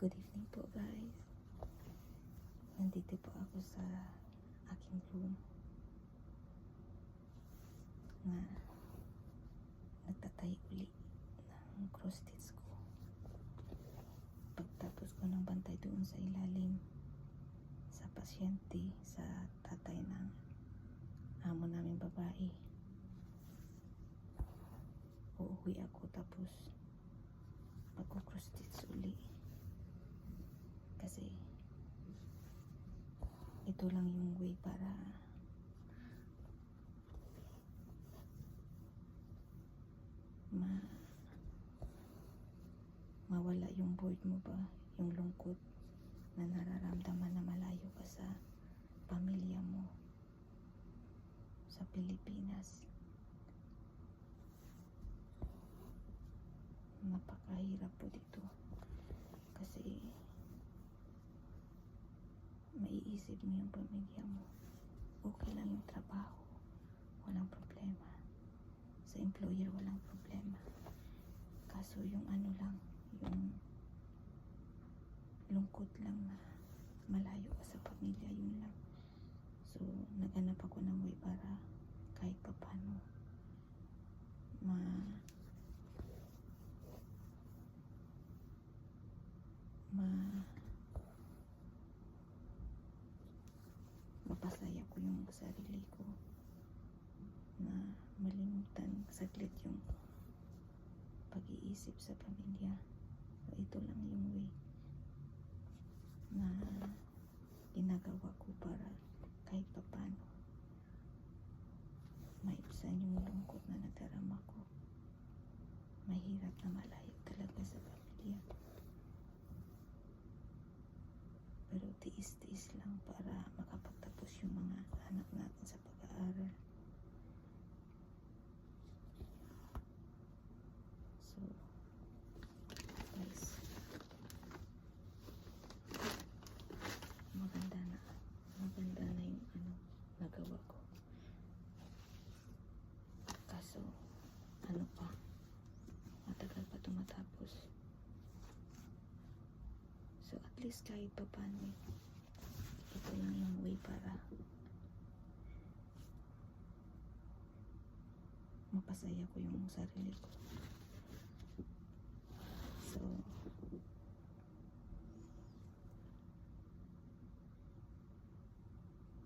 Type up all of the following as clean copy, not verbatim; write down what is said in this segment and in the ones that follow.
Good evening po guys. Nandito po ako sa aking room na nagtatay uli ng cross stitch ko. Pagtapos ko ng bantay doon sa ilalim sa pasyente, sa tatay ng amo namin babae, uuwi ako tapos magko-cross stitch uli. Kasi ito lang yung way para mawala yung bored mo ba, yung lungkot na nararamdaman na malayo ka sa pamilya mo sa Pilipinas. Napakahirap po dito kasi maiisip mo yung pamilya mo. Okay lang yung trabaho, walang problema. Sa employer walang problema. Kaso yung ano lang, yung lungkot lang na malayo ka sa pamilya, yun lang. So naghanap ako ng way para kahit papano mapasaya ko yung sarili ko, na malimutan saglit yung pag-iisip sa pamilya. So ito lang yung way na ginagawa ko para kahit papano maibsan yung lungkot na nadarama ko. Mahirap na malayo talaga sa pamilya, pero tiis-tiis lang para makapagtapos yung mga anak natin sa pag-aaral. So guys, maganda na yung nagawa ko. Kaso matagal pa tumatapos. So at least kahit pa paano, ito lang yung way para mapasaya ko yung sarili ko. So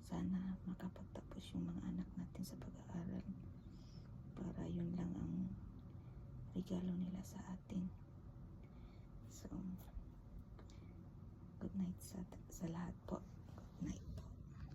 sana makapagtapos yung mga anak natin sa pag-aaral, para yun lang ang regalo nila sa atin. So good night sa lahat po.